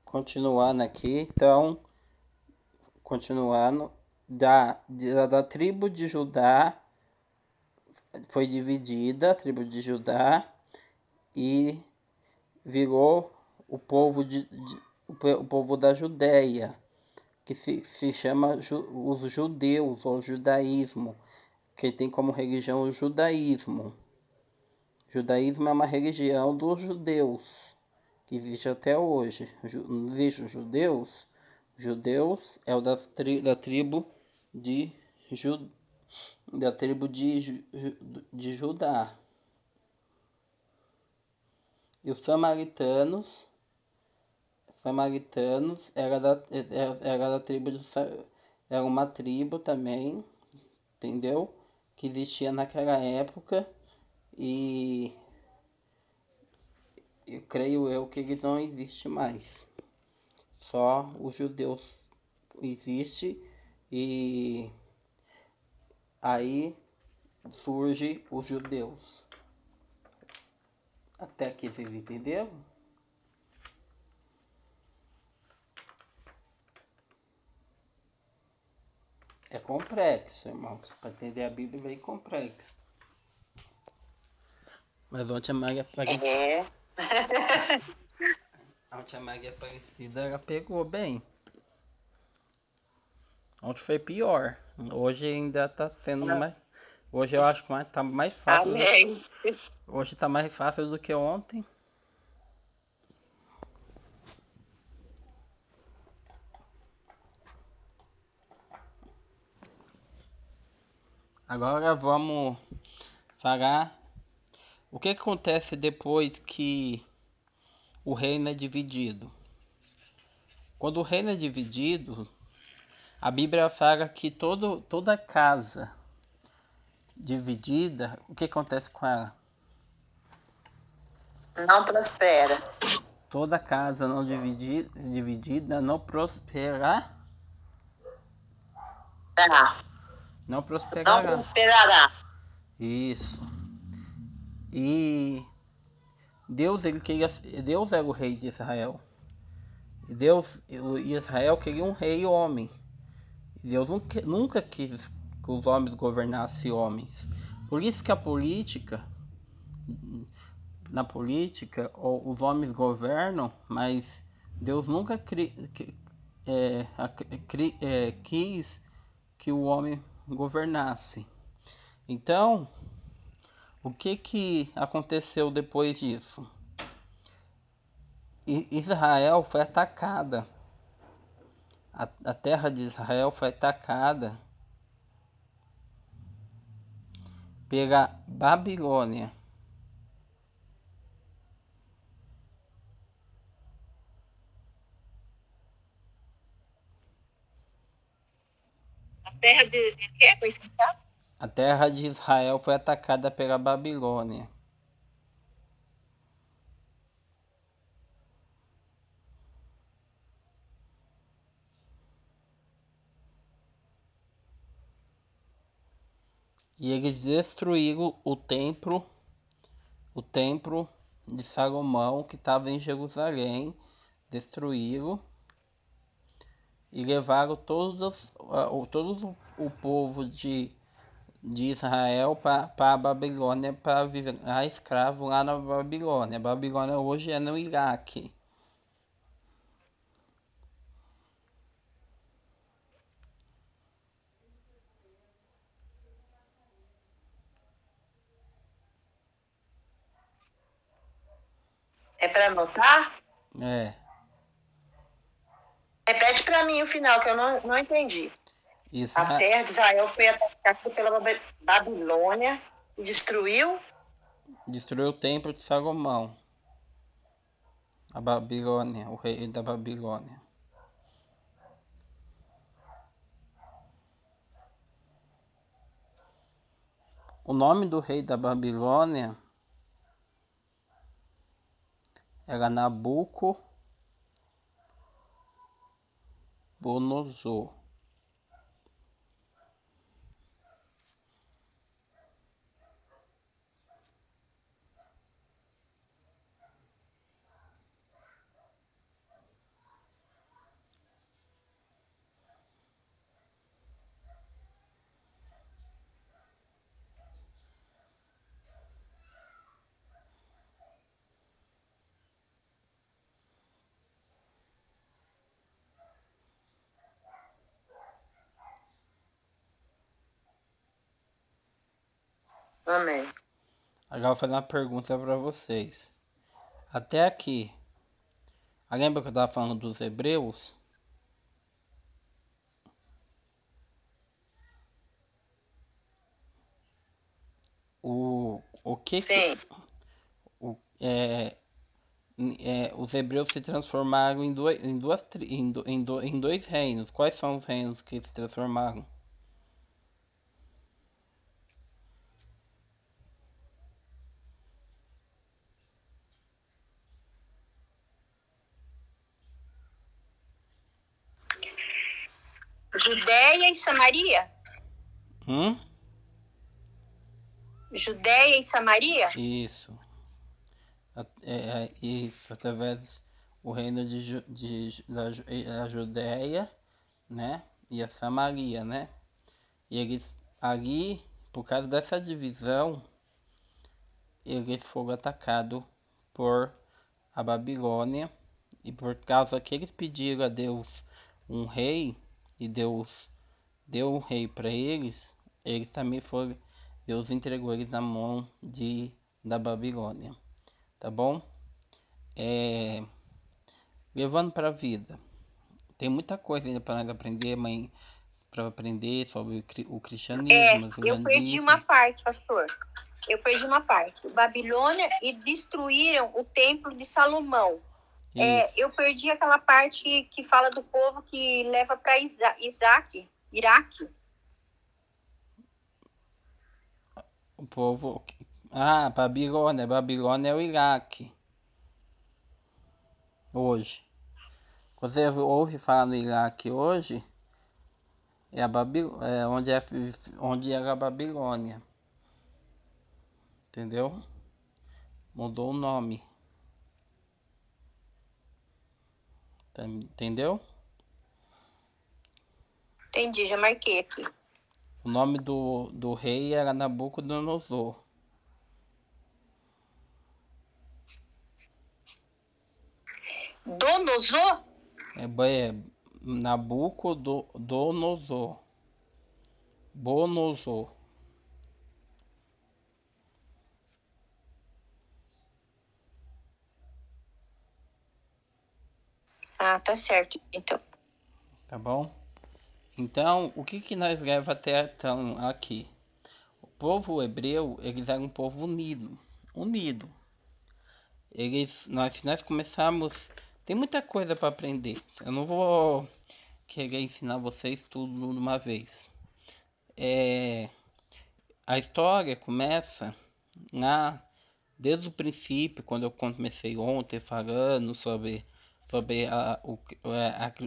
continuando aqui, então, continuando, da tribo de Judá, foi dividida a tribo de Judá e virou o povo, o povo da Judéia, que se chama os judeus, ou judaísmo, que tem como religião o judaísmo. O judaísmo é uma religião dos judeus, que existe até hoje. Não existe os judeus? Judeus é o da tribo de da tribo de Judá. E os samaritanos era da tribo era uma tribo também, entendeu? Que existia naquela época e eu creio que eles não existem mais. Só os judeus existe e aí surge os judeus. Até aqui vocês entenderam? É complexo, irmãos. Para entender a Bíblia é bem complexo. Mas ontem a Maria Aparecida. Ontem a Maria Aparecida ela pegou bem. Ontem foi pior. Hoje ainda tá sendo mais. Hoje eu acho que tá mais fácil. Hoje tá mais fácil do que ontem. Agora vamos falar o que acontece depois que o reino é dividido. Quando o reino é dividido, a Bíblia fala que toda casa dividida, o que acontece com ela? Não prospera. Toda casa não dividida não prosperará. Não prosperará. Não prosperará. Isso. E Deus era o rei de Israel. Israel queria um rei homem. Deus nunca quis que os homens governassem homens. Por isso que na política, os homens governam, mas Deus nunca quis que o homem governasse. Então, o que aconteceu depois disso? Israel foi atacada. A terra de Israel foi atacada pela Babilônia. A terra de Israel foi atacada pela Babilônia. E eles destruíram o templo de Salomão que estava em Jerusalém. Destruíram e levaram todo o povo de Israel para a Babilônia para virar escravo lá na Babilônia. A Babilônia hoje é no Iraque. É para anotar? É. Repete para mim o final, que eu não entendi. A terra de Israel foi atacada pela Babilônia e destruiu o templo de Salomão. A Babilônia, o rei da Babilônia. O nome do rei da Babilônia era Nabucodonosor. Amém. Agora eu vou fazer uma pergunta para vocês. Até aqui, lembra que eu estava falando dos hebreus? O que Sim. os hebreus se transformaram em dois reinos. Quais são os reinos que se transformaram? Judéia e Samaria? Judéia e Samaria? Isso. Isso, através o reino da Judéia, né? E a Samaria, né? E eles ali, por causa dessa divisão, eles foram atacados por a Babilônia. E por causa que eles pediram a Deus um rei, e Deus deu um rei para eles, eles também foram, Deus entregou eles na mão da Babilônia, tá bom? Levando para a vida, tem muita coisa ainda para nós aprender, mãe, para aprender sobre o cristianismo, o eu perdi uma parte, pastor. Eu perdi uma parte. Babilônia e destruíram o templo de Salomão. Eu perdi aquela parte que fala do povo que leva para Iraque. O povo. Babilônia. Babilônia é o Iraque. Hoje. Você ouve falar no Iraque hoje? É onde era a Babilônia. Entendeu? Mudou o nome. Entendeu? Entendi, já marquei aqui. O nome do rei era Nabucodonosor. Donosor? Nabucodonosor. Bonosor. Ah, tá certo, então. Tá bom? Então, o que nós leva até então aqui? O povo hebreu, eles eram um povo unido. Nós começamos, tem muita coisa para aprender. Eu não vou querer ensinar vocês tudo de uma vez. A história começa desde o princípio, quando eu comecei ontem falando sobre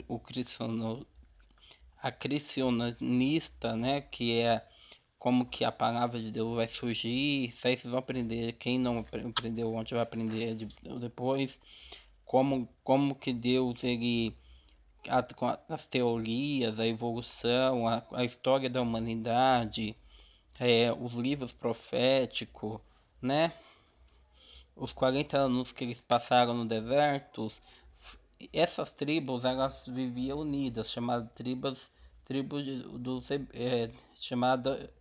o cristianista, né, que é como que a palavra de Deus vai surgir. Isso aí vocês vão aprender. Quem não aprendeu ontem vai aprender depois. Como que Deus, ele, com as teorias, a evolução, a história da humanidade, os livros proféticos, né? Os 40 anos que eles passaram no deserto. Essas tribos, elas viviam unidas, chamadas tribos chamada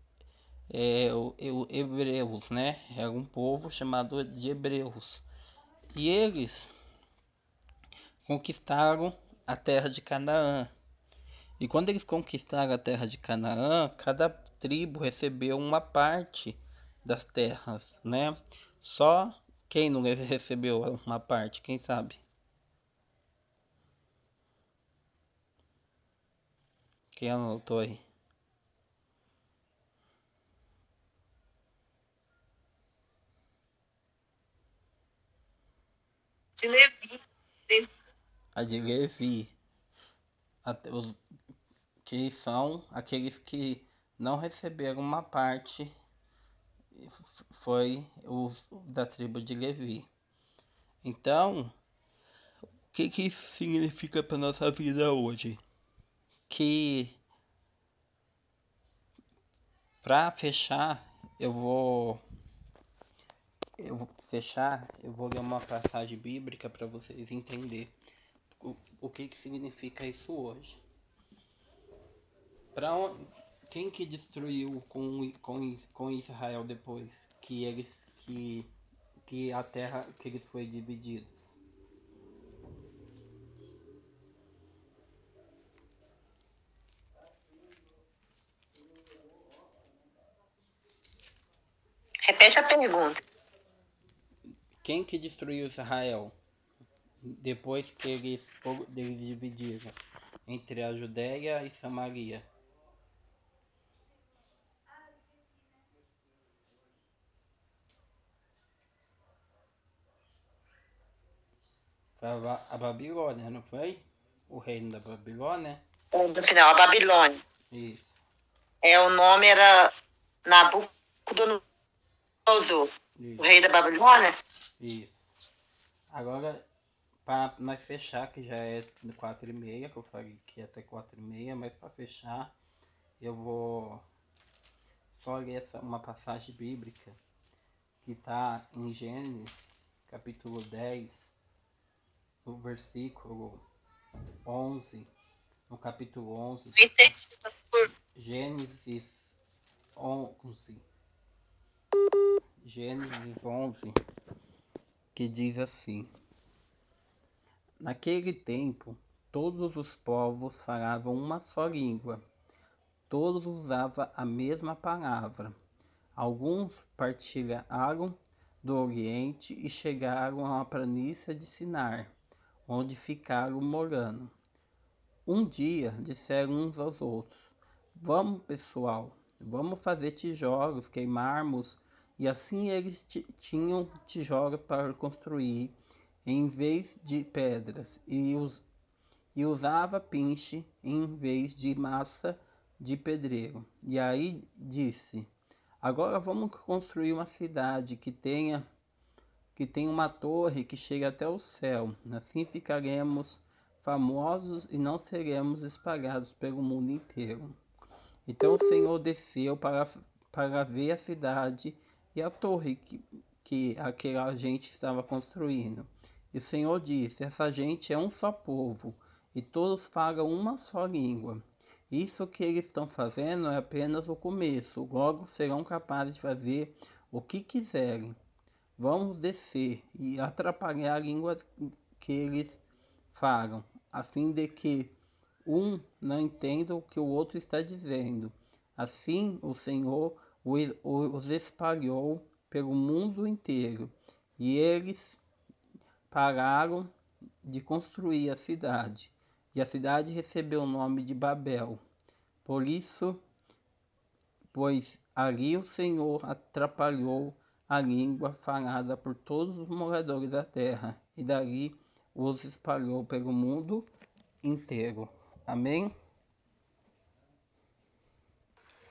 hebreus, né? Era um povo chamado de hebreus. E eles conquistaram a terra de Canaã. E quando eles conquistaram a terra de Canaã, cada tribo recebeu uma parte das terras, né? Só quem não recebeu uma parte, quem sabe? Quem anotou aí? De Levi. A de Levi. Os que são aqueles que não receberam uma parte, foi os da tribo de Levi. Então, o que isso significa para nossa vida hoje? Que, para fechar, eu vou ler uma passagem bíblica para vocês entenderem o que significa isso hoje. Quem que destruiu com Israel depois que a terra que eles foi divididos? Repete a pergunta. Quem que destruiu Israel depois que eles dividiram entre a Judéia e Samaria? Foi a Babilônia, não foi? O reino da Babilônia? No final, a Babilônia. Isso. O nome era Nabucodonosor, o rei da Babilônia. Isso. Agora, para nós fechar, que já é 4h30, que eu falei que ia até 4h30, mas para fechar, eu vou só ler uma passagem bíblica que está em Gênesis, capítulo 10, no versículo 11, no capítulo 11. Gênesis 11. Gênesis 11, que diz assim: Naquele tempo, todos os povos falavam uma só língua, todos usavam a mesma palavra. Alguns partilharam do Oriente e chegaram à planície de Sinar, onde ficaram morando. Um dia disseram uns aos outros: Vamos, pessoal, vamos fazer tijolos, queimarmos. E assim eles tinham tijolos para construir em vez de pedras, e usava pinche em vez de massa de pedreiro. E aí disse: Agora vamos construir uma cidade que tenha uma torre que chegue até o céu. Assim ficaremos famosos e não seremos espalhados pelo mundo inteiro. Então o Senhor desceu para ver a cidade e a torre que aquela gente estava construindo. E o Senhor disse: Essa gente é um só povo, e todos falam uma só língua. Isso que eles estão fazendo é apenas o começo, logo serão capazes de fazer o que quiserem. Vamos descer e atrapalhar a língua que eles falam, a fim de que um não entenda o que o outro está dizendo. Assim o Senhor os espalhou pelo mundo inteiro, e eles pararam de construir a cidade. E a cidade recebeu o nome de Babel. Por isso, pois ali o Senhor atrapalhou a língua falada por todos os moradores da terra, e dali os espalhou pelo mundo inteiro. Amém?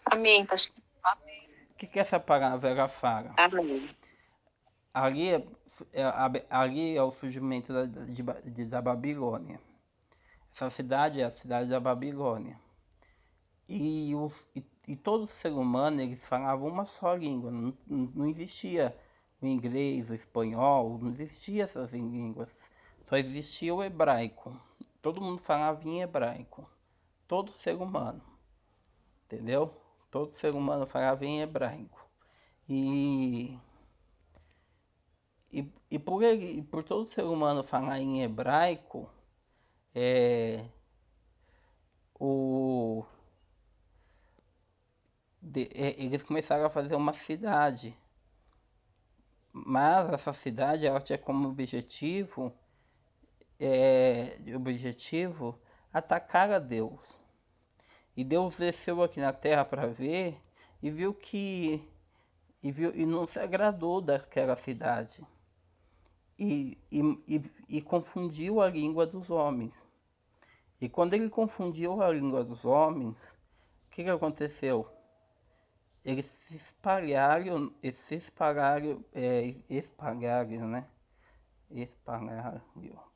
Amém, pastor. O que essa palavra ela fala? Amém. Ali é o surgimento da Babilônia. Essa cidade é a cidade da Babilônia. E todo ser humano, eles falavam uma só língua. Não existia o inglês, o espanhol, não existia essas línguas. Só existia o hebraico. Todo mundo falava em hebraico. Todo ser humano. Entendeu? Todo ser humano falava em hebraico. E por todo ser humano falar em hebraico, eles começaram a fazer uma cidade. Mas essa cidade ela tinha como objetivo atacar a Deus. E Deus desceu aqui na terra para ver e viu e não se agradou daquela cidade. E confundiu a língua dos homens. E quando ele confundiu a língua dos homens, o que aconteceu? Eles se espalharam, né? Espalharam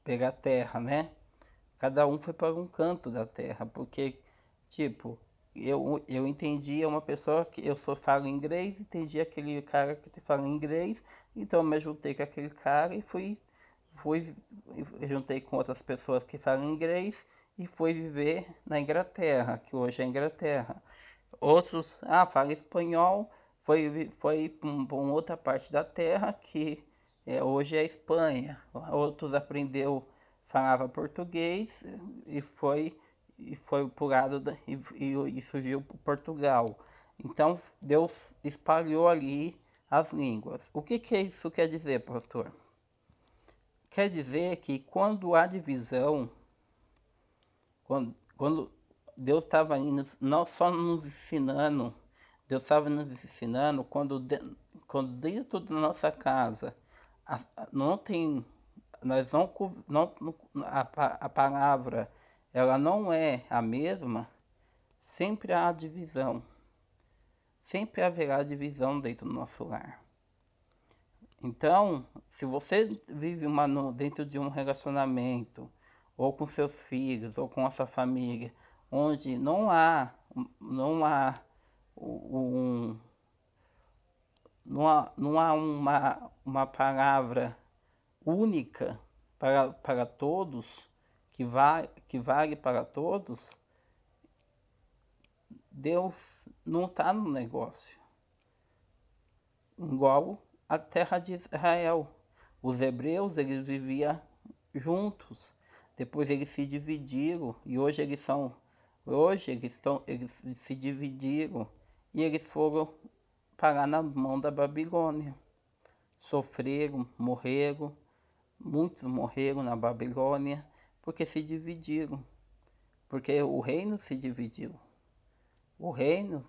pela terra, né? Cada um foi para um canto da terra, porque, tipo, eu entendia uma pessoa que eu só falo inglês, entendi aquele cara que fala inglês, então eu me juntei com aquele cara e juntei com outras pessoas que falam inglês e fui viver na Inglaterra, que hoje é a Inglaterra. outros falam espanhol, foi para uma outra parte da terra que hoje é Espanha. Outros aprendeu, falava português e foi pro lado e surgiu Portugal. Então Deus espalhou ali as línguas. O que isso quer dizer, pastor? Quer dizer que quando há divisão, quando Deus estava não só nos ensinando, Deus estava nos ensinando quando dentro da nossa casa não tem, nós a palavra ela não é a mesma, sempre há divisão, sempre haverá divisão dentro do nosso lar. Então, se você vive dentro de um relacionamento, ou com seus filhos, ou com a sua família, onde não há uma palavra única para todos, que vale para todos, Deus não está no negócio. Igual a terra de Israel. Os hebreus, eles viviam juntos. Depois eles se dividiram e hoje eles se dividiram e eles foram parar na mão da Babilônia. Sofreram, morreram, muitos morreram na Babilônia porque se dividiram. Porque o reino se dividiu. O reino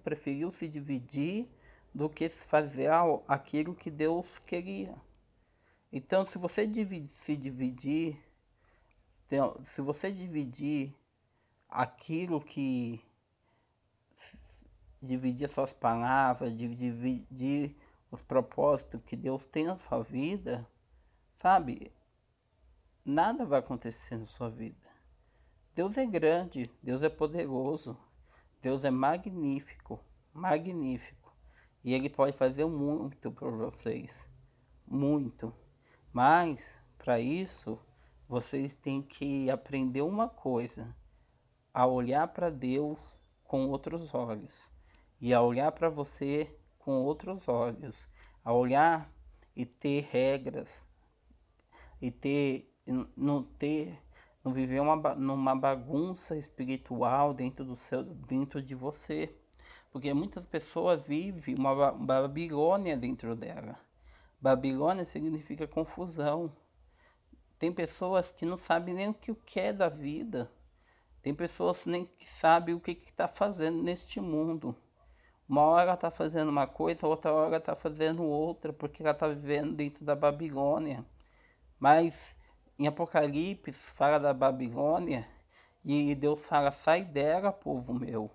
preferiu se dividir do que fazer aquilo que Deus queria. Então, se você dividir aquilo que dividir suas palavras, dividir os propósitos que Deus tem na sua vida, sabe? Nada vai acontecer na sua vida. Deus é grande, Deus é poderoso, Deus é magnífico, magnífico. E Ele pode fazer muito por vocês, muito. Mas, para isso, vocês têm que aprender uma coisa, a olhar para Deus com outros olhos. E a olhar para você com outros olhos. A olhar e ter regras. E não viver numa bagunça espiritual dentro de você. Porque muitas pessoas vivem uma Babilônia dentro dela. Babilônia significa confusão. Tem pessoas que não sabem nem o que é da vida. Tem pessoas nem que sabem o que está fazendo neste mundo. Uma hora ela está fazendo uma coisa, outra hora ela está fazendo outra, porque ela está vivendo dentro da Babilônia. Mas em Apocalipse fala da Babilônia e Deus fala: sai dela, povo meu.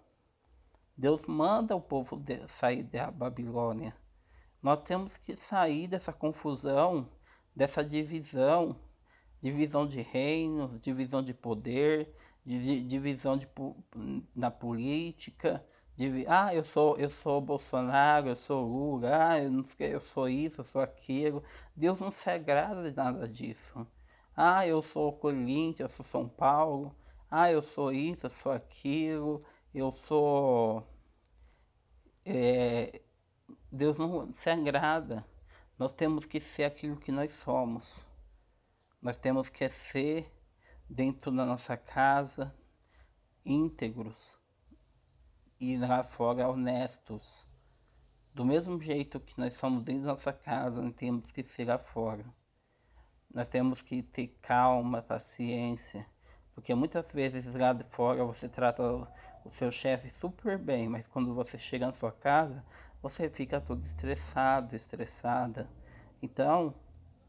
Deus manda o povo sair da Babilônia. Nós temos que sair dessa confusão, dessa divisão de reino, divisão de poder, divisão na política. Eu sou Bolsonaro, eu sou Lula, eu sou isso, eu sou aquilo. Deus não se agrada de nada disso. Eu sou Corinthians, eu sou São Paulo. Eu sou isso, eu sou aquilo. Eu sou... Deus não se agrada. Nós temos que ser aquilo que nós somos. Nós temos que ser, dentro da nossa casa, íntegros e lá fora honestos. Do mesmo jeito que nós somos dentro da nossa casa, nós temos que ser lá fora. Nós temos que ter calma, paciência, porque muitas vezes lá de fora você trata o seu chefe super bem, mas quando você chega na sua casa, você fica todo estressado, estressada. Então,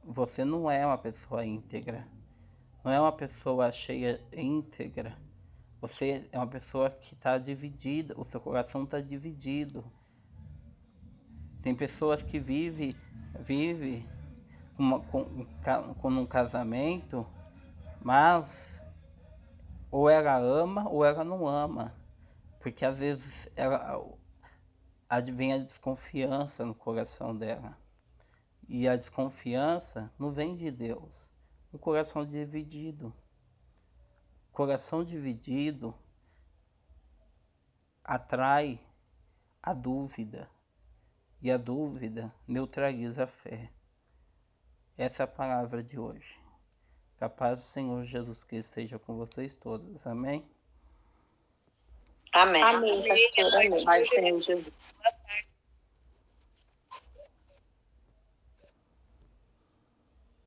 você não é uma pessoa íntegra, não é uma pessoa cheia íntegra. Você é uma pessoa que está dividida, o seu coração está dividido. Tem pessoas que vivem com um casamento, mas ou ela ama ou ela não ama. Porque às vezes vem a desconfiança no coração dela. E a desconfiança não vem de Deus. Um coração dividido. Coração dividido atrai a dúvida, e a dúvida neutraliza a fé. Essa é a palavra de hoje. Que a paz do Senhor Jesus Cristo seja com vocês todos. Amém? Amém. Amém, pastor. Amém. Paz do Senhor Jesus.